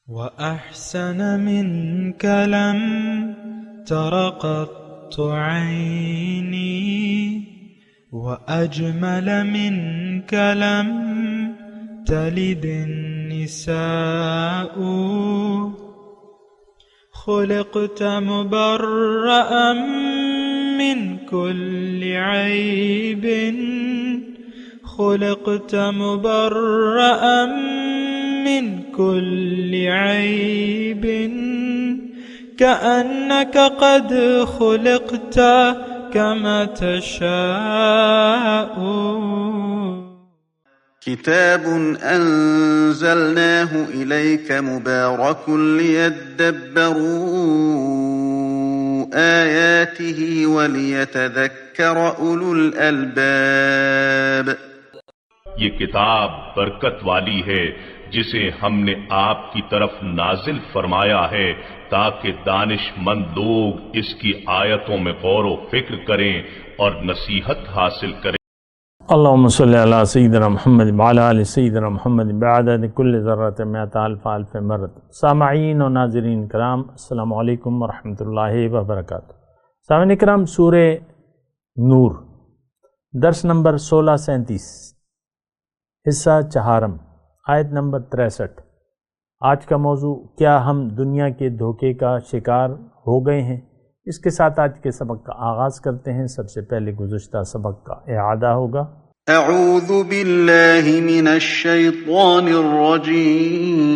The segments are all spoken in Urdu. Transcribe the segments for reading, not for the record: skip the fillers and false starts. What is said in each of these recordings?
وأحسن منك لم تر قط عيني، وأجمل منك لم تلد النساء. خلقت مبرأ من كل عيب، خلقت مبرأ من كل عيب، كأنك قد خلقت كما تشاء. كتاب أنزلناه إليك مبارك ليدبروا آياته وليتذكر أولو الألباب. یہ کتاب برکت والی ہے جسے ہم نے آپ کی طرف نازل فرمایا ہے تاکہ دانش مند لوگ اس کی آیتوں میں غور و فکر کریں اور نصیحت حاصل کریں۔ اللہم صلی علی سیدنا محمد وعلی آل سیدنا محمد بعدد کل ذرۃ مئۃ الف الف مرۃ۔ سامعین و ناظرین کرام، السلام علیکم ورحمۃ اللہ وبرکاتہ۔ سامعین کرام، سورہ نور، درس نمبر 1637، حصہ چہارم، آیت نمبر 63۔ آج کا موضوع، کیا ہم دنیا کے دھوکے کا شکار ہو گئے ہیں؟ اس کے ساتھ آج کے سبق کا آغاز کرتے ہیں۔ سب سے پہلے گزشتہ سبق کا اعادہ ہوگا۔ اعوذ باللہ من الشیطان الرجیم۔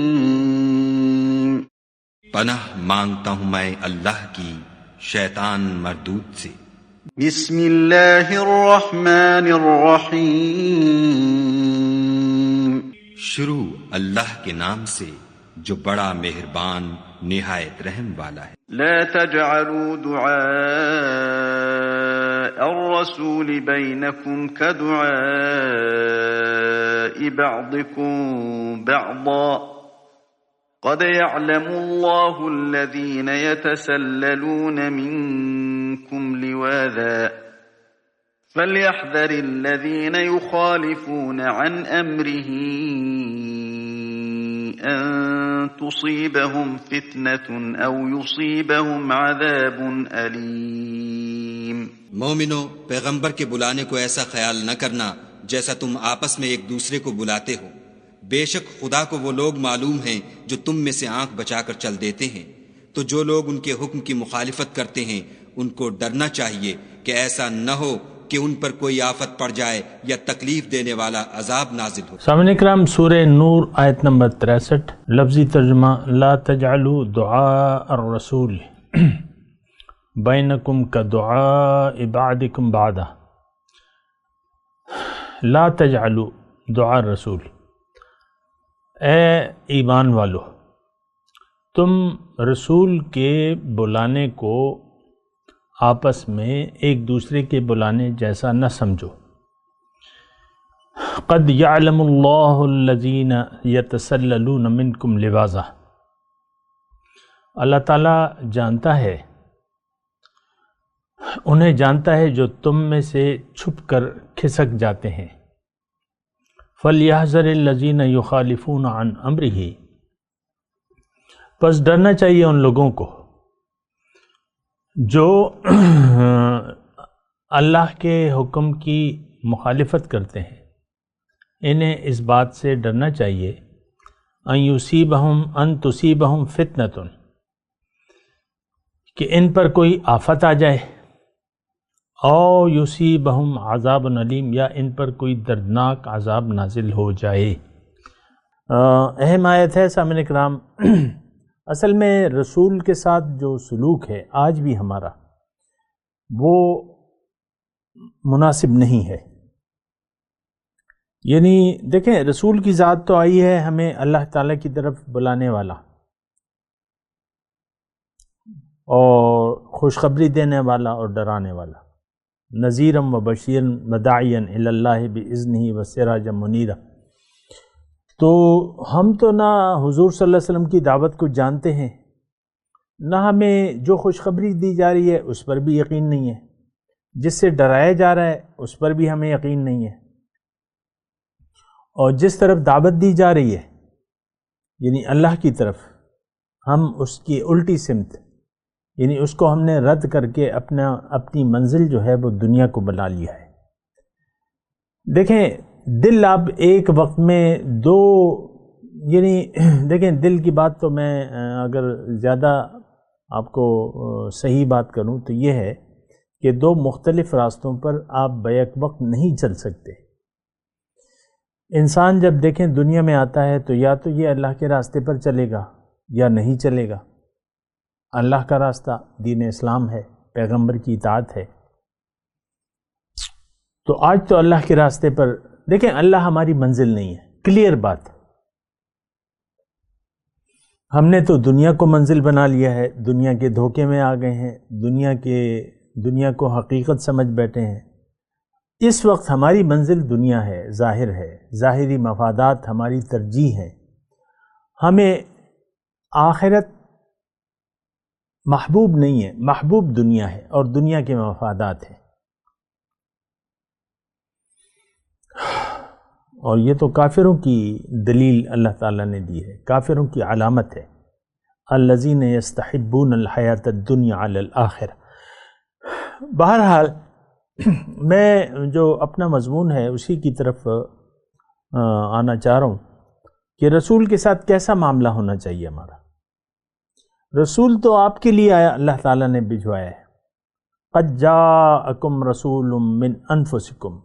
پناہ مانگتا ہوں میں اللہ کی شیطان مردود سے۔ بسم اللہ الرحمن الرحیم۔ شروع اللہ کے نام سے جو بڑا مہربان نہایت رحم والا ہے۔ لا تجعلوا دعاء الرسول بينكم كدعاء بعضكم بعضا، قد يعلم الله الذين يتسللون منكم لواذا، فليحذر الذين يخالفون عن أمره أن تصيبهم فتنة أو يصيبهم عذاب أليم۔ مومنو، پیغمبر کے بلانے کو ایسا خیال نہ کرنا جیسا تم آپس میں ایک دوسرے کو بلاتے ہو۔ بے شک خدا کو وہ لوگ معلوم ہیں جو تم میں سے آنکھ بچا کر چل دیتے ہیں، تو جو لوگ ان کے حکم کی مخالفت کرتے ہیں ان کو ڈرنا چاہیے کہ ایسا نہ ہو کہ ان پر کوئی آفت پڑ جائے یا تکلیف دینے والا عذاب نازل ہو۔ سامعین کرام، سورہ نور، آیت نمبر 63، لفظی ترجمہ، لا تجعلوا دعاء الرسول بینکم کدعاء بعضکم بعضا۔ لا تجعلوا دعاء الرسول، اے ایمان والو، تم رسول کے بلانے کو آپس میں ایک دوسرے کے بلانے جیسا نہ سمجھو۔ قد یعلم اللہ الذین یتسللون منکم لواذا، اللہ تعالیٰ جانتا ہے، انہیں جانتا ہے جو تم میں سے چھپ کر کھسک جاتے ہیں۔ فَلْيَحْذَرِ الَّذِينَ يُخَالِفُونَ عَنْ أَمْرِهِ، پس ڈرنا چاہیے ان لوگوں کو جو اللہ کے حکم کی مخالفت کرتے ہیں، انہیں اس بات سے ڈرنا چاہیے ان تصیبہم فتنۃ، کہ ان پر کوئی آفت آ جائے، او یصیبہم عذاب علیم، یا ان پر کوئی دردناک عذاب نازل ہو جائے۔ اہم آیت ہے سامعین کرام۔ اصل میں رسول کے ساتھ جو سلوک ہے آج بھی ہمارا، وہ مناسب نہیں ہے۔ یعنی دیکھیں، رسول کی ذات تو آئی ہے ہمیں اللہ تعالیٰ کی طرف بلانے والا اور خوشخبری دینے والا اور ڈرانے والا، نذیرا و بشیرا وداعیا الی اللہ باذنہ وسراجا منیرا۔ تو ہم تو نہ حضور صلی اللہ علیہ وسلم کی دعوت کو جانتے ہیں، نہ ہمیں جو خوشخبری دی جا رہی ہے اس پر بھی یقین نہیں ہے، جس سے ڈرایا جا رہا ہے اس پر بھی ہمیں یقین نہیں ہے، اور جس طرف دعوت دی جا رہی ہے یعنی اللہ کی طرف، ہم اس کی الٹی سمت، یعنی اس کو ہم نے رد کر کے اپنی منزل جو ہے وہ دنیا کو بنا لیا ہے۔ دیکھیں دل اب ایک وقت میں دو، یعنی دیکھیں دل کی بات تو میں اگر زیادہ آپ کو صحیح بات کروں تو یہ ہے کہ دو مختلف راستوں پر آپ بیک وقت نہیں چل سکتے۔ انسان جب دیکھیں دنیا میں آتا ہے تو یا تو یہ اللہ کے راستے پر چلے گا یا نہیں چلے گا۔ اللہ کا راستہ دین اسلام ہے، پیغمبر کی اطاعت ہے۔ تو آج تو اللہ کے راستے پر دیکھیں اللہ ہماری منزل نہیں ہے، کلیئر بات۔ ہم نے تو دنیا کو منزل بنا لیا ہے، دنیا کے دھوکے میں آ گئے ہیں، دنیا کو حقیقت سمجھ بیٹھے ہیں۔ اس وقت ہماری منزل دنیا ہے، ظاہر ہے، ظاہری مفادات ہماری ترجیح ہیں۔ ہمیں آخرت محبوب نہیں ہے، محبوب دنیا ہے اور دنیا کے مفادات ہیں۔ اور یہ تو کافروں کی دلیل اللہ تعالیٰ نے دی ہے، کافروں کی علامت ہے، الذین یستحبون الحیات الدنیا علی الآخرہ۔ بہرحال میں جو اپنا مضمون ہے اسی کی طرف آنا چاہ رہا ہوں کہ رسول کے ساتھ کیسا معاملہ ہونا چاہیے ہمارا۔ رسول تو آپ کے لیے آیا، اللہ تعالیٰ نے بھجوایا ہے۔ قد جاءکم رسول من انفسکم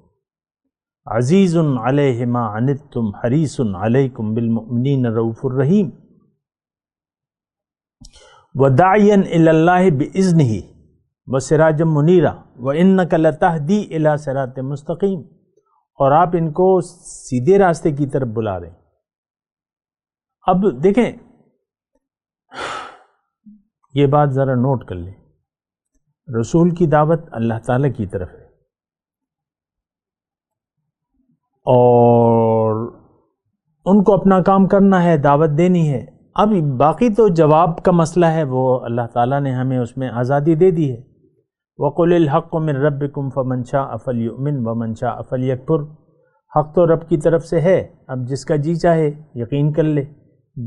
عزیز علیہ ما عنتم حریص علیکم بالمؤمنین رؤوف الرحیم وداعیا الی اللہ باذنہ وسراجا منیرا وانک لتہدی الی صراط مستقیم، اور آپ ان کو سیدھے راستے کی طرف بلا رہے ہیں۔ اب دیکھیں یہ بات ذرا نوٹ کر لیں، رسول کی دعوت اللہ تعالیٰ کی طرف ہے اور ان کو اپنا کام کرنا ہے، دعوت دینی ہے۔ اب باقی تو جواب کا مسئلہ ہے، وہ اللہ تعالیٰ نے ہمیں اس میں آزادی دے دی ہے۔ وَقُلِ الْحَقُّ مِن رَبِّكُمْ فَمَنْ شَاءَ فَلْيُؤْمِنْ وَمَنْ شَاءَ فَلْيَكْفُرْ۔ حق تو رب کی طرف سے ہے، اب جس کا جی چاہے یقین کر لے،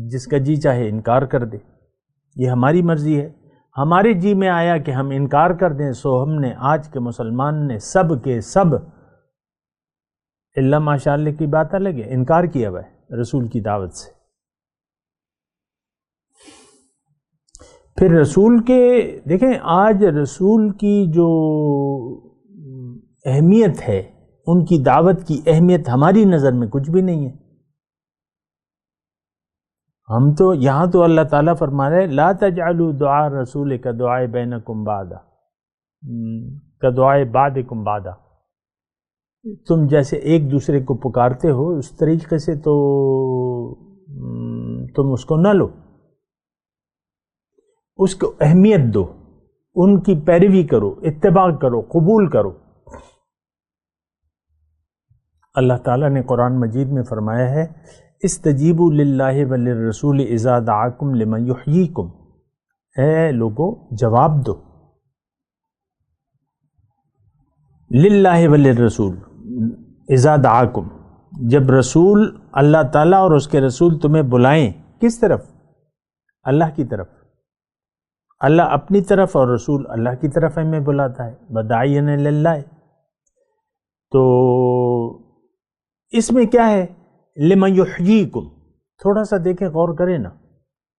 جس کا جی چاہے انکار کر دے، یہ ہماری مرضی ہے۔ ہمارے جی میں آیا کہ ہم انکار کر دیں، سو ہم نے آج کے مسلمان نے سب کے سب اللہ ماشاء اللہ کی بات الگ ہے، انکار کیا ہوا ہے رسول کی دعوت سے۔ پھر رسول کے دیکھیں آج رسول کی جو اہمیت ہے، ان کی دعوت کی اہمیت ہماری نظر میں کچھ بھی نہیں ہے۔ ہم تو یہاں تو اللہ تعالیٰ فرما رہے لا تجعلوا دعاء الرسول کدعاء بینکم بعدا کدعاء بعدکم بعدا، تم جیسے ایک دوسرے کو پکارتے ہو اس طریقے سے تو تم اس کو نہ لو، اس کو اہمیت دو، ان کی پیروی کرو، اتباع کرو، قبول کرو۔ اللہ تعالیٰ نے قرآن مجید میں فرمایا ہے استجیبوا للہ وللرسول اذا دعاکم لما یحییکم، اے لوگو جواب دو، للہ وللرسول اذا دعاکم، جب رسول اللہ تعالیٰ اور اس کے رسول تمہیں بلائیں، کس طرف؟ اللہ کی طرف۔ اللہ اپنی طرف اور رسول اللہ کی طرف ہمیں بلاتا ہے، وداعیا الی اللہ۔ تو اس میں کیا ہے؟ لمن یحییکم، تھوڑا سا دیکھیں، غور کریں نا۔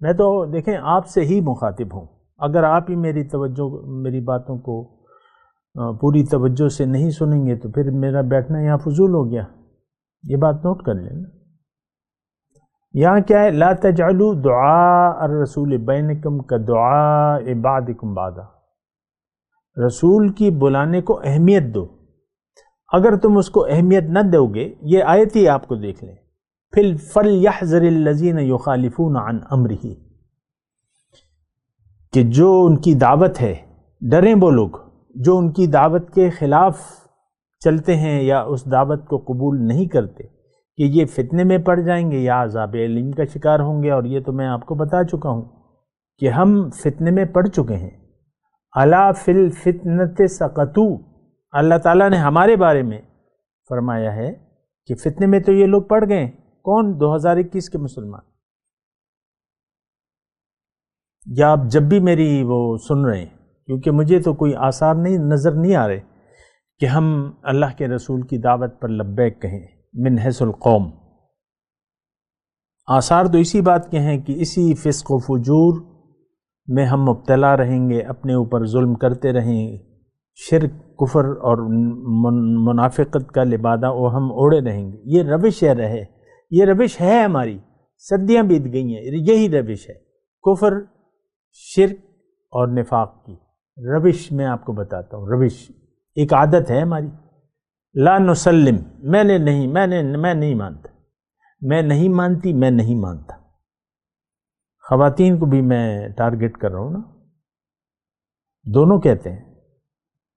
میں تو دیکھیں آپ سے ہی مخاطب ہوں، اگر آپ ہی میری باتوں کو پوری توجہ سے نہیں سنیں گے تو پھر میرا بیٹھنا یہاں فضول ہو گیا۔ یہ بات نوٹ کر لینا۔ یہاں کیا ہے؟ لا تجعلوا دعاء الرسول بینکم کدعاء بعدکم بعدا، رسول کی بلانے کو اہمیت دو۔ اگر تم اس کو اہمیت نہ دو گے، یہ آیت ہی آپ کو دیکھ لیں، پھر فَلْيَحْذَرِ الَّذِينَ يُخَالِفُونَ عَنْ أَمْرِهِ، کہ جو ان کی دعوت ہے، ڈریں وہ لوگ جو ان کی دعوت کے خلاف چلتے ہیں یا اس دعوت کو قبول نہیں کرتے، کہ یہ فتنے میں پڑ جائیں گے یا عذاب علیم کا شکار ہوں گے۔ اور یہ تو میں آپ کو بتا چکا ہوں کہ ہم فتنے میں پڑ چکے ہیں۔ الا فی الفتنۃ سقطوا، اللہ تعالیٰ نے ہمارے بارے میں فرمایا ہے کہ فتنے میں تو یہ لوگ پڑ گئے۔ کون؟ 2021 کے مسلمان۔ یا آپ جب بھی میری وہ سن رہے ہیں، کیونکہ مجھے تو کوئی آثار نظر نہیں آ رہے کہ ہم اللہ کے رسول کی دعوت پر لبیک کہیں من حیث القوم۔ آثار تو اسی بات کے ہیں کہ اسی فسق و فجور میں ہم مبتلا رہیں گے، اپنے اوپر ظلم کرتے رہیں گے، شرک، کفر اور منافقت کا لبادہ وہ ہم اوڑے رہیں گے۔ یہ روش ہے، یہ روش ہے ہماری، صدیاں بیت گئی ہیں، یہی روش ہے، کفر، شرک اور نفاق کی روش۔ میں آپ کو بتاتا ہوں، روش ایک عادت ہے ہماری۔ لا نسلم، میں نہیں مانتا، میں نہیں مانتی، میں نہیں مانتا۔ خواتین کو بھی میں ٹارگٹ کر رہا ہوں نا، دونوں کہتے ہیں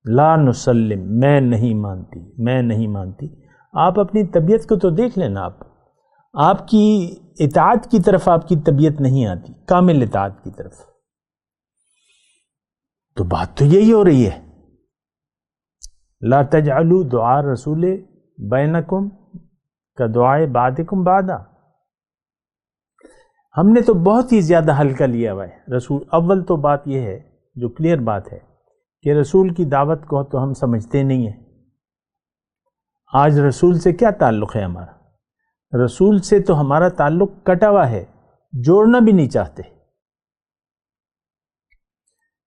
لا نسلم، میں نہیں مانتی، میں نہیں مانتی۔ آپ اپنی طبیعت کو تو دیکھ لینا، آپ کی اطاعت کی طرف آپ کی طبیعت نہیں آتی، کامل اطاعت کی طرف۔ تو بات تو یہی ہو رہی ہے، لا تجعلوا دعاء رسول بینکم کدعاء بعضکم بعضا۔ ہم نے تو بہت ہی زیادہ ہلکا لیا ہوا ہے رسول۔ اول تو بات یہ ہے جو کلیئر بات ہے کہ رسول کی دعوت کو تو ہم سمجھتے نہیں ہیں۔ آج رسول سے کیا تعلق ہے ہمارا؟ رسول سے تو ہمارا تعلق کٹا ہوا ہے، جوڑنا بھی نہیں چاہتے۔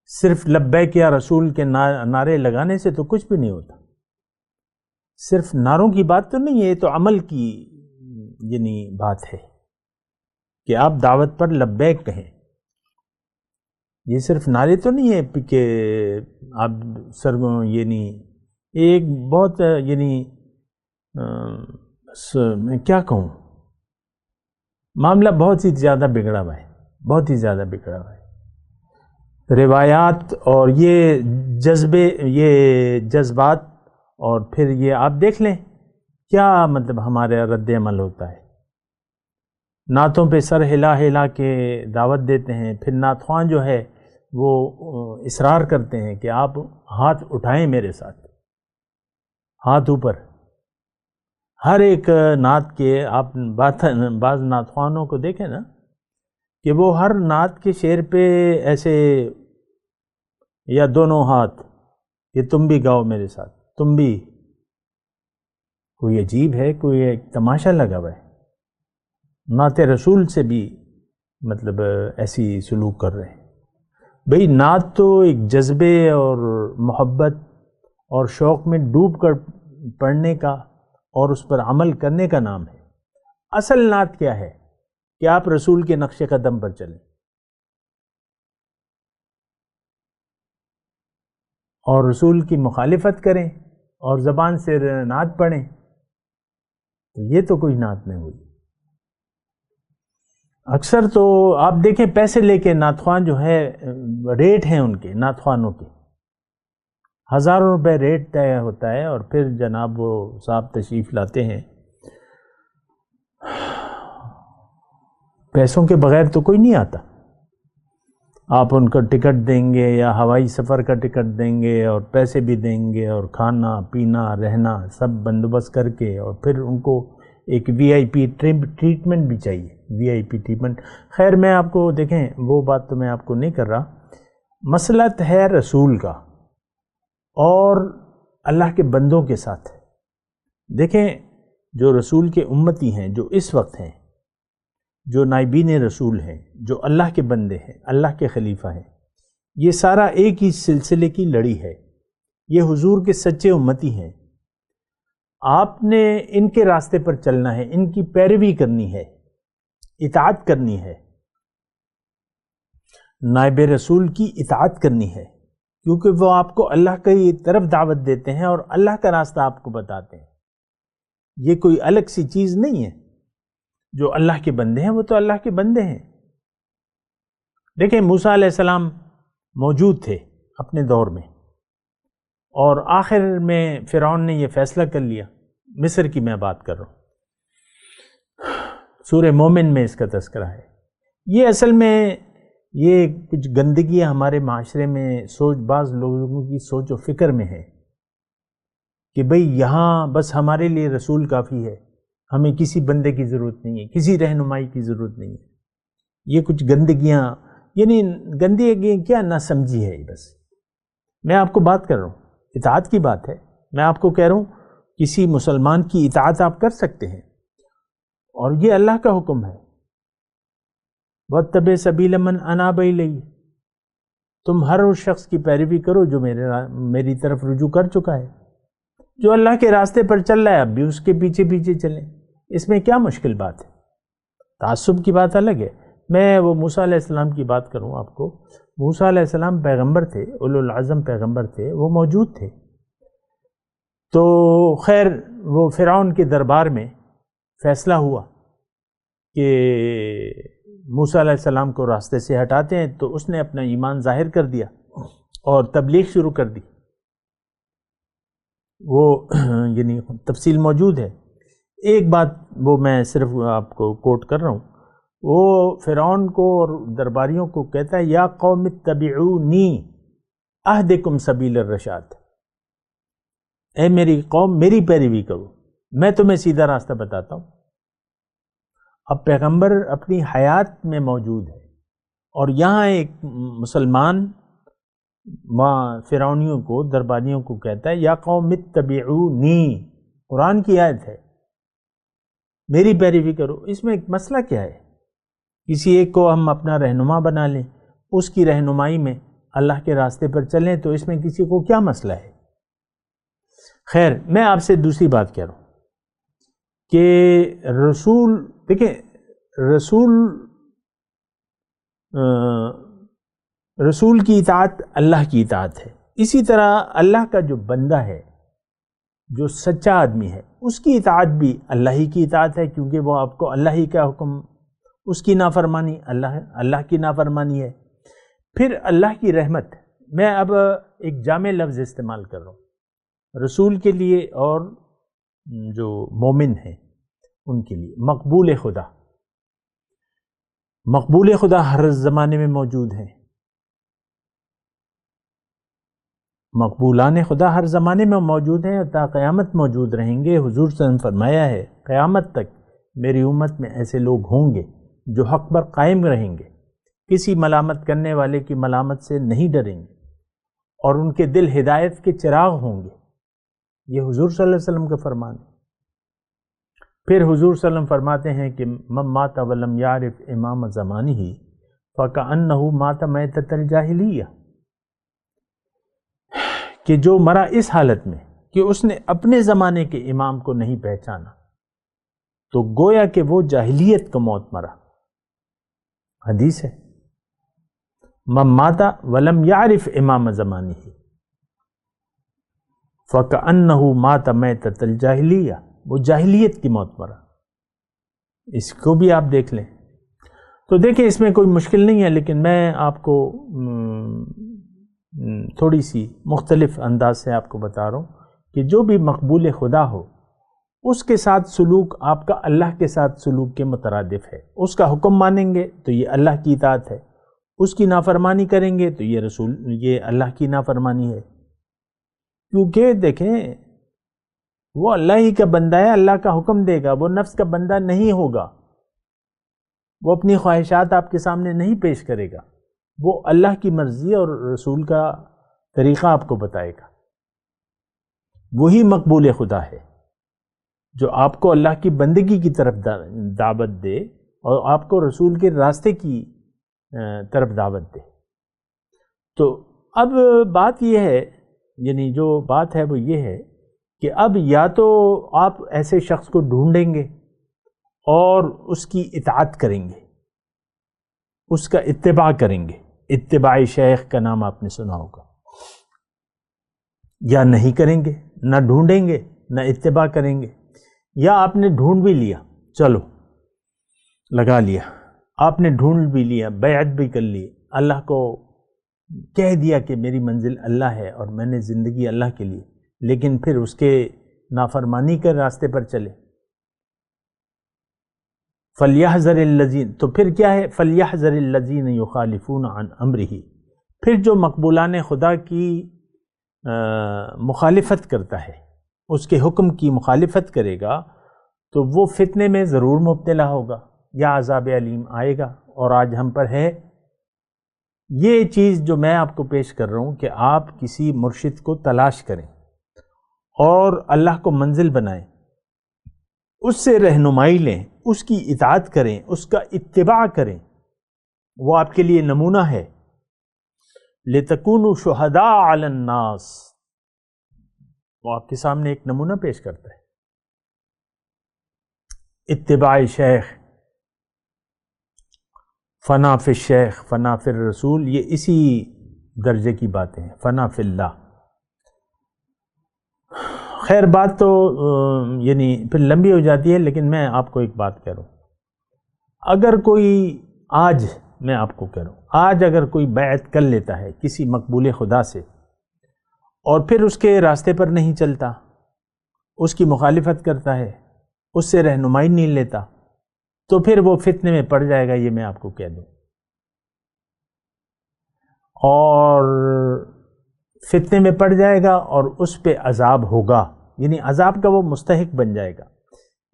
صرف لبیک یا رسول کے نعرے لگانے سے تو کچھ بھی نہیں ہوتا۔ صرف نعروں کی بات تو نہیں ہے، یہ تو عمل کی یعنی بات ہے کہ آپ دعوت پر لبیک کہیں۔ یہ صرف نعرے تو نہیں ہے کہ آپ یعنی ایک بہت یعنی میں کیا کہوں، معاملہ بہت ہی زیادہ بگڑا ہوا ہے، بہت ہی زیادہ بگڑا ہوا ہے۔ روایات اور یہ جذبے، یہ جذبات، اور پھر یہ آپ دیکھ لیں کیا مطلب ہمارے رد عمل ہوتا ہے۔ نعتوں پہ سر ہلا ہلا کے دعوت دیتے ہیں، پھر نعت خواں جو ہے وہ اصرار کرتے ہیں کہ آپ ہاتھ اٹھائیں میرے ساتھ، ہاتھ اوپر۔ ہر ایک نعت کے آپ بعض نعت خوانوں کو دیکھیں نا کہ وہ ہر نعت کے شعر پہ ایسے یا دونوں ہاتھ کہ تم بھی گاؤ میرے ساتھ، تم بھی۔ کوئی عجیب ہے، کوئی ایک تماشا لگا ہوا ہے۔ نعت رسول سے بھی مطلب ایسی سلوک کر رہے ہیں۔ بھئی نعت تو ایک جذبے اور محبت اور شوق میں ڈوب کر پڑھنے کا اور اس پر عمل کرنے کا نام ہے۔ اصل نعت کیا ہے کہ آپ رسول کے نقش قدم پر چلیں اور رسول کی مخالفت کریں اور زبان سے نعت پڑھیں، تو یہ تو کوئی نعت نہیں ہوئی۔ اکثر تو آپ دیکھیں پیسے لے کے نعت خواں جو ہے، ریٹ ہیں ان کے نعت خوانوں کے، ہزاروں روپے ریٹ طے ہوتا ہے، اور پھر جناب وہ صاحب تشریف لاتے ہیں۔ پیسوں کے بغیر تو کوئی نہیں آتا۔ آپ ان کو ٹکٹ دیں گے یا ہوائی سفر کا ٹکٹ دیں گے اور پیسے بھی دیں گے اور کھانا پینا رہنا سب بندوبست کر کے، اور پھر ان کو ایک وی آئی پی ٹریٹمنٹ بھی چاہیے، وی آئی پی ٹریٹمنٹ۔ خیر میں آپ کو دیکھیں وہ بات تو میں آپ کو نہیں کر رہا، مسئلہ ہے رسول کا اور اللہ کے بندوں کے ساتھ۔ دیکھیں جو رسول کے امتی ہیں، جو اس وقت ہیں، جو نائبین رسول ہیں، جو اللہ کے بندے ہیں، اللہ کے خلیفہ ہیں، یہ سارا ایک ہی سلسلے کی لڑی ہے۔ یہ حضور کے سچے امتی ہیں۔ آپ نے ان کے راستے پر چلنا ہے، ان کی پیروی کرنی ہے، اطاعت کرنی ہے، نائب رسول کی اطاعت کرنی ہے، کیونکہ وہ آپ کو اللہ کی طرف دعوت دیتے ہیں اور اللہ کا راستہ آپ کو بتاتے ہیں۔ یہ کوئی الگ سی چیز نہیں ہے۔ جو اللہ کے بندے ہیں وہ تو اللہ کے بندے ہیں۔ دیکھیں موسیٰ علیہ السلام موجود تھے اپنے دور میں، اور آخر میں فرعون نے یہ فیصلہ کر لیا، مصر کی میں بات کر رہا ہوں، سورہ مومن میں اس کا تذکرہ ہے۔ یہ اصل میں یہ کچھ گندگیاں ہمارے معاشرے میں بعض لوگوں کی سوچ و فکر میں ہے کہ بھئی یہاں بس ہمارے لیے رسول کافی ہے، ہمیں کسی بندے کی ضرورت نہیں ہے، کسی رہنمائی کی ضرورت نہیں ہے۔ یہ کچھ گندگیاں یعنی گندی کیا نہ سمجھی ہے بس. میں آپ کو بات کر رہا ہوں، اطاعت کی بات ہے. میں آپ کو کہہ رہا ہوں کسی مسلمان کی اطاعت آپ کر سکتے ہیں، اور یہ اللہ کا حکم ہے. وَاتَّبِعْ سَبِيلَ مَنْ أَنَابَ إِلَيَّ، تم ہر اس شخص کی پیروی کرو جو میری طرف رجوع کر چکا ہے. جو اللہ کے راستے پر چل رہا ہے اب بھی اس کے پیچھے پیچھے چلیں. اس میں کیا مشکل بات ہے؟ تعصب کی بات الگ ہے. میں وہ موسیٰ علیہ السلام کی بات کروں آپ کو. موسیٰ علیہ السلام پیغمبر تھے، اولو العزم پیغمبر تھے، وہ موجود تھے. تو خیر وہ فرعون کے دربار میں فیصلہ ہوا کہ موسیٰ علیہ السلام کو راستے سے ہٹاتے ہیں، تو اس نے اپنا ایمان ظاہر کر دیا اور تبلیغ شروع کر دی. وہ یعنی تفصیل موجود ہے. ایک بات وہ میں صرف آپ کو کوٹ کر رہا ہوں. وہ فرعون کو اور درباریوں کو کہتا ہے یا قوم اتبعونی اہدکم سبیل الرشاد، اے میری قوم میری پیروی کرو، میں تمہیں سیدھا راستہ بتاتا ہوں. اب پیغمبر اپنی حیات میں موجود ہے، اور یہاں ایک مسلمان وہاں فرعونیوں کو درباریوں کو کہتا ہے یا قوم اتبعونی، قرآن کی آیت ہے، میری پیروی کرو. اس میں ایک مسئلہ کیا ہے؟ کسی ایک کو ہم اپنا رہنما بنا لیں، اس کی رہنمائی میں اللہ کے راستے پر چلیں، تو اس میں کسی کو کیا مسئلہ ہے؟ خیر میں آپ سے دوسری بات کہہ رہا ہوں کہ رسول، دیکھیں رسول کی اطاعت اللہ کی اطاعت ہے. اسی طرح اللہ کا جو بندہ ہے، جو سچا آدمی ہے، اس کی اطاعت بھی اللہ ہی کی اطاعت ہے، کیونکہ وہ آپ کو اللہ ہی کا حکم، اس کی نافرمانی اللہ کی نافرمانی ہے. پھر اللہ کی رحمت. میں اب ایک جامع لفظ استعمال کر رہا ہوں رسول کے لیے اور جو مومن ہیں ان کے لیے. مقبول خدا. مقبول خدا ہر زمانے میں موجود ہیں. مقبولان خدا ہر زمانے میں موجود ہیں اور تا قیامت موجود رہیں گے. حضور صلی اللہ علیہ وسلم نے فرمایا ہے قیامت تک میری امت میں ایسے لوگ ہوں گے جو حق پر قائم رہیں گے، کسی ملامت کرنے والے کی ملامت سے نہیں ڈریں گے، اور ان کے دل ہدایت کے چراغ ہوں گے. یہ حضور صلی اللہ علیہ وسلم کا فرمان ہے. پھر حضور صلی اللہ علیہ وسلم فرماتے ہیں کہ من مات ولم یعرف امام زمانہ فکأنہ مات میتۃ الجاہلیہ، کہ جو مرا اس حالت میں کہ اس نے اپنے زمانے کے امام کو نہیں پہچانا، تو گویا کہ وہ جاہلیت کا موت مرا. حدیث ہے من مات ولم یعرف امام زمانہ فکأنہ مات میتۃ الجاہلیہ، وہ جاہلیت کی موت مرا. اس کو بھی آپ دیکھ لیں. تو دیکھیں اس میں کوئی مشکل نہیں ہے، لیکن میں آپ کو تھوڑی سی مختلف انداز سے آپ کو بتا رہا ہوں کہ جو بھی مقبول خدا ہو اس کے ساتھ سلوک آپ کا اللہ کے ساتھ سلوک کے مترادف ہے. اس کا حکم مانیں گے تو یہ اللہ کی اطاعت ہے، اس کی نافرمانی کریں گے تو یہ اللہ کی نافرمانی ہے. کیونکہ دیکھیں وہ اللہ ہی کا بندہ ہے، اللہ کا حکم دے گا. وہ نفس کا بندہ نہیں ہوگا، وہ اپنی خواہشات آپ کے سامنے نہیں پیش کرے گا. وہ اللہ کی مرضی اور رسول کا طریقہ آپ کو بتائے گا. وہی مقبول خدا ہے جو آپ کو اللہ کی بندگی کی طرف دعوت دے اور آپ کو رسول کے راستے کی طرف دعوت دے. تو اب بات یہ ہے، یعنی جو بات ہے وہ یہ ہے کہ اب یا تو آپ ایسے شخص کو ڈھونڈیں گے اور اس کی اطاعت کریں گے، اس کا اتباع کریں گے. اتباع شیخ کا نام آپ نے سنا ہوگا. یا نہیں کریں گے، نہ ڈھونڈیں گے نہ اتباع کریں گے. یا آپ نے ڈھونڈ بھی لیا، چلو لگا لیا، آپ نے ڈھونڈ بھی لیا، بیعت بھی کر لی، اللہ کو کہہ دیا کہ میری منزل اللہ ہے اور میں نے زندگی اللہ کے لیے، لیکن پھر اس کے نافرمانی کے راستے پر چلے. فَلْيَحْذَرِ الَّذِينَ، تو پھر کیا ہے؟ فَلْيَحْذَرِ الَّذِينَ يُخَالِفُونَ عَنْ أَمْرِهِ. پھر جو مقبولان خدا کی مخالفت کرتا ہے، اس کے حکم کی مخالفت کرے گا، تو وہ فتنے میں ضرور مبتلا ہوگا یا عذاب علیم آئے گا. اور آج ہم پر ہے یہ چیز جو میں آپ کو پیش کر رہا ہوں کہ آپ کسی مرشد کو تلاش کریں اور اللہ کو منزل بنائیں، اس سے رہنمائی لیں، اس کی اطاعت کریں، اس کا اتباع کریں، وہ آپ کے لیے نمونہ ہے۔ لِتَكُونُوا شُهَدَاءَ عَلَى النَّاسِ، وہ آپ کے سامنے ایک نمونہ پیش کرتا ہے۔ اتباع شیخ، فنا فی الشیخ، فنا فی الرسول، یہ اسی درجے کی باتیں ہیں، فنا فی اللہ۔ خیر بات تو یعنی پھر لمبی ہو جاتی ہے، لیکن میں آپ کو ایک بات کہہ رہا ہوں، اگر کوئی آج، میں آپ کو کہہ رہا ہوں، آج اگر کوئی بیعت کر لیتا ہے کسی مقبول خدا سے اور پھر اس کے راستے پر نہیں چلتا، اس کی مخالفت کرتا ہے، اس سے رہنمائی نہیں لیتا، تو پھر وہ فتنے میں پڑ جائے گا، یہ میں آپ کو کہہ دوں، اور فتنے میں پڑ جائے گا اور اس پہ عذاب ہوگا، یعنی عذاب کا وہ مستحق بن جائے گا۔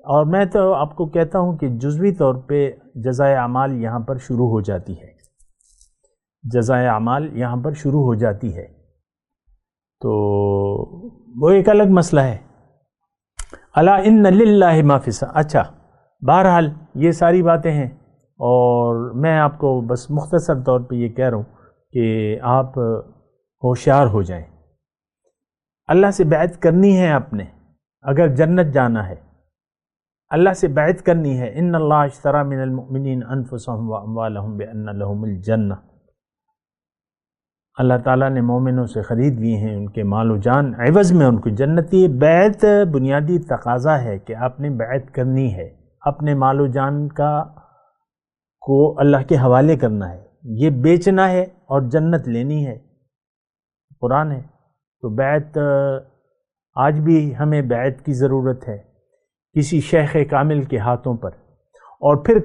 اور میں تو آپ کو کہتا ہوں کہ جزوی طور پہ جزائے اعمال یہاں پر شروع ہو جاتی ہے، جزائے اعمال یہاں پر شروع ہو جاتی ہے، تو وہ ایک الگ مسئلہ ہے۔ الا ان للہ ما فی السماء۔ اچھا، بہرحال یہ ساری باتیں ہیں، اور میں آپ کو بس مختصر طور پہ یہ کہہ رہا ہوں کہ آپ ہوشیار ہو جائیں، اللہ سے بیعت کرنی ہے آپ نے، اگر جنت جانا ہے اللہ سے بیعت کرنی ہے۔ ان اللہ اشتری من المؤمنین انفسهم واموالهم بان لهم الجنہ، اللہ تعالیٰ نے مومنوں سے خرید لیے ہیں ان کے مال و جان، عوض میں ان کو جنت دی۔ بیعت بنیادی تقاضا ہے کہ آپ نے بیعت کرنی ہے، اپنے مال و جان کو اللہ کے حوالے کرنا ہے، یہ بیچنا ہے اور جنت لینی ہے، قرآن ہے۔ تو بیعت، آج بھی ہمیں بیعت کی ضرورت ہے کسی شیخ کامل کے ہاتھوں پر، اور پھر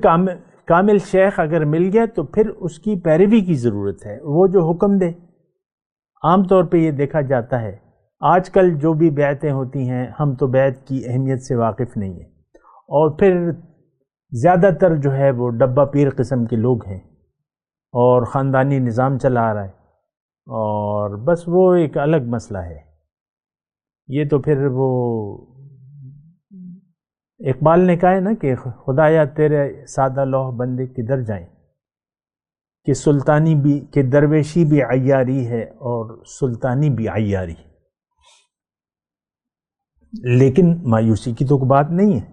کامل شیخ اگر مل گیا تو پھر اس کی پیروی کی ضرورت ہے، وہ جو حکم دے۔ عام طور پہ یہ دیکھا جاتا ہے آج کل جو بھی بیعتیں ہوتی ہیں، ہم تو بیعت کی اہمیت سے واقف نہیں ہیں، اور پھر زیادہ تر جو ہے وہ ڈبہ پیر قسم کے لوگ ہیں اور خاندانی نظام چلا رہا ہے، اور بس وہ ایک الگ مسئلہ ہے۔ یہ تو پھر وہ اقبال نے کہا ہے نا کہ خدایا تیرے سادہ لوح بندے کدھر جائیں، کہ سلطانی بھی، کہ درویشی بھی عیاری ہے اور سلطانی بھی عیاری، لیکن مایوسی کی تو بات نہیں ہے۔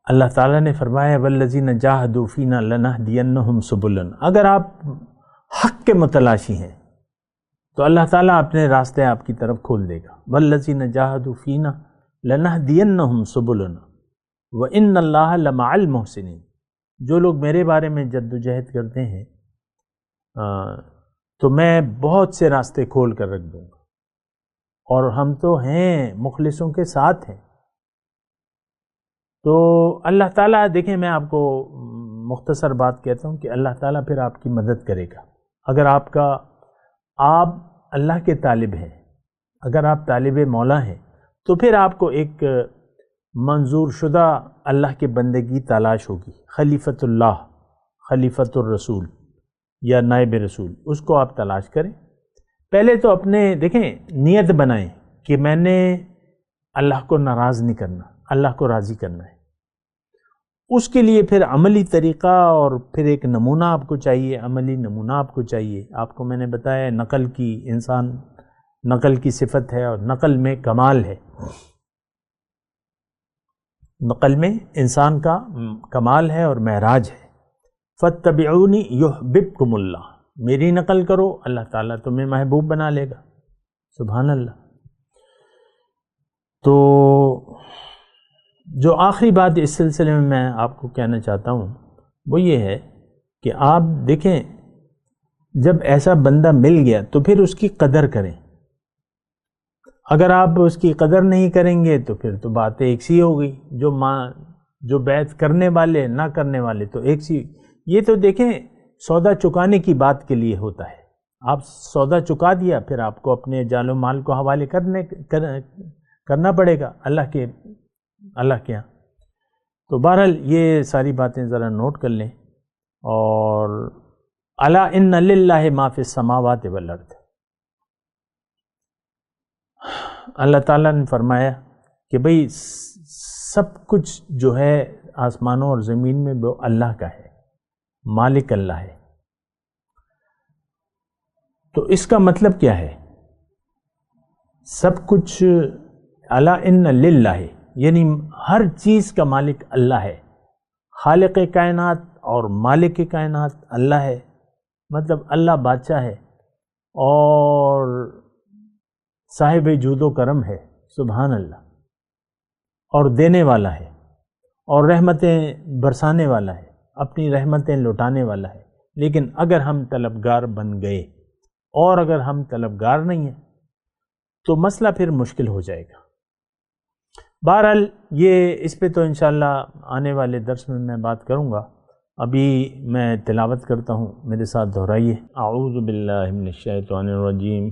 اللہ تعالیٰ نے فرمایا والذین جاہدوا فینا لنہدینہم سبلنا، اگر آپ حق کے متلاشی ہیں تو اللہ تعالیٰ اپنے راستے آپ کی طرف کھول دے گا۔ والذین جاہدوا فینا لنہدینہم سبلنا وان اللہ لمع المحسنین، جو لوگ میرے بارے میں جد و جہد کرتے ہیں تو میں بہت سے راستے کھول کر رکھ دوں گا، اور ہم تو ہیں مخلصوں کے ساتھ ہیں۔ تو اللہ تعالیٰ، دیکھیں میں آپ کو مختصر بات کہتا ہوں کہ اللہ تعالیٰ پھر آپ کی مدد کرے گا، اگر آپ اللہ کے طالب ہیں، اگر آپ طالب مولا ہیں تو پھر آپ کو ایک منظور شدہ اللہ کے بندے کی تلاش ہوگی، خلیفۃ اللہ، خلیفۃ الرسول یا نائب رسول، اس کو آپ تلاش کریں۔ پہلے تو اپنے دیکھیں نیت بنائیں کہ میں نے اللہ کو ناراض نہیں کرنا، اللہ کو راضی کرنا ہے۔ اس کے لیے پھر عملی طریقہ اور پھر ایک نمونہ آپ کو چاہیے، عملی نمونہ آپ کو چاہیے۔ آپ کو میں نے بتایا نقل کی، انسان نقل کی صفت ہے اور نقل میں کمال ہے، نقل میں انسان کا کمال ہے اور معراج ہے۔ فاتبعونی یحببکم اللہ، میری نقل کرو، اللہ تعالیٰ تمہیں محبوب بنا لے گا۔ سبحان اللہ۔ تو جو آخری بات اس سلسلے میں آپ کو کہنا چاہتا ہوں وہ یہ ہے کہ آپ دیکھیں جب ایسا بندہ مل گیا تو پھر اس کی قدر کریں۔ اگر آپ اس کی قدر نہیں کریں گے تو پھر تو باتیں ایک سی ہو گئی، جو بیعت کرنے والے نہ کرنے والے تو ایک سی۔ یہ تو دیکھیں سودا چکانے کی بات کے لیے ہوتا ہے، آپ سودا چکا دیا پھر آپ کو اپنے جان و مال کو حوالے کرنا پڑے گا اللہ کے ہاں۔ تو بہرحال یہ ساری باتیں ذرا نوٹ کر لیں اور الا ان للہ ما فی السماوات والارض، اللہ تعالیٰ نے فرمایا کہ بھئی سب کچھ جو ہے آسمانوں اور زمین میں وہ اللہ کا ہے، مالک اللہ ہے۔ تو اس کا مطلب کیا ہے؟ سب کچھ الا ان للہ، یعنی ہر چیز کا مالک اللہ ہے، خالق کائنات اور مالک کائنات اللہ ہے، مطلب اللہ بادشاہ ہے اور صاحب جود و کرم ہے، سبحان اللہ، اور دینے والا ہے اور رحمتیں برسانے والا ہے، اپنی رحمتیں لوٹانے والا ہے۔ لیکن اگر ہم طلبگار بن گئے اور اگر ہم طلبگار نہیں ہیں تو مسئلہ پھر مشکل ہو جائے گا۔ بہرحال یہ اس پہ تو انشاءاللہ آنے والے درس میں بات کروں گا، ابھی میں تلاوت کرتا ہوں، میرے ساتھ دہرائیے۔ اعوذ باللہ من الشیطان الرجیم،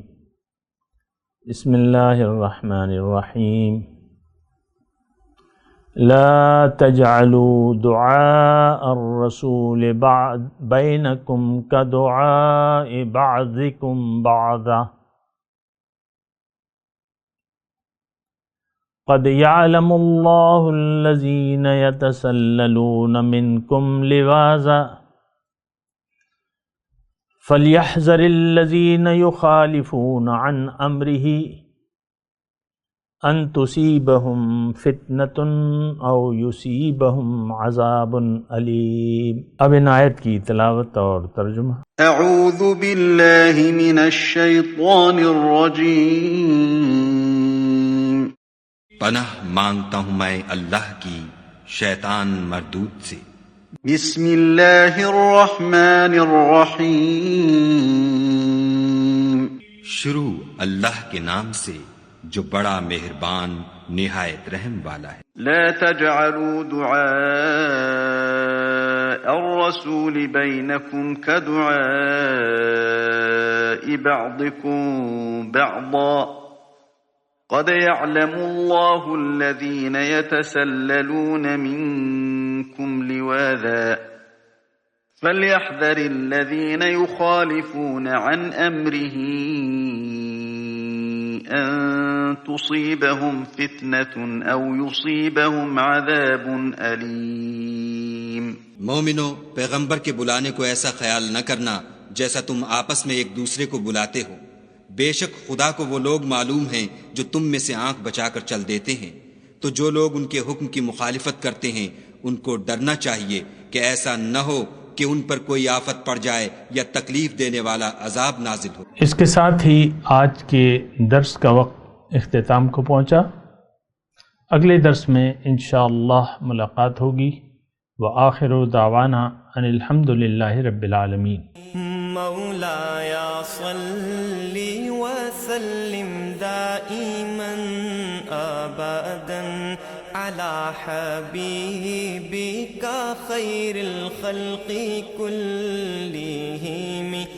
بسم اللہ الرحمن الرحیم، لا تجعلوا دعاء الرسول بینکم کدعاء بعضکم بعضا قد يعلم الله الذين يتسللون منكم لواذا فليحذر الذين يخالفون عن أمره أن تصيبهم فتنة أو يصيبهم عذاب أليم۔ اب ان آیت کی تلاوت اور ترجمہ۔ اعوذ باللہ من الشیطان الرجیم، پناہ مانگتا ہوں میں اللہ کی شیطان مردود سے۔ بسم اللہ الرحمن الرحیم، شروع اللہ کے نام سے جو بڑا مہربان نہایت رحم والا ہے۔ لا تجعلوا دعاء الرسول بینکم کدعاء بعضکم بعضا قد يعلم الله الذين يتسللون منكم لواذا فليحذر الذين يخالفون عن أمره أن تصيبهم فتنة أو يصيبهم عذاب أليم۔ مومنو، پیغمبر کے بلانے کو ایسا خیال نہ کرنا جیسا تم آپس میں ایک دوسرے کو بلاتے ہو۔ بے شک خدا کو وہ لوگ معلوم ہیں جو تم میں سے آنکھ بچا کر چل دیتے ہیں، تو جو لوگ ان کے حکم کی مخالفت کرتے ہیں ان کو ڈرنا چاہیے کہ ایسا نہ ہو کہ ان پر کوئی آفت پڑ جائے یا تکلیف دینے والا عذاب نازل ہو۔ اس کے ساتھ ہی آج کے درس کا وقت اختتام کو پہنچا۔ اگلے درس میں انشاءاللہ ملاقات ہوگی۔ وآخر دعوانا ان الحمد للہ رب العالمین۔ مولایا صلی وسلم دائما ابدا على حبيبك خير الخلق كلهم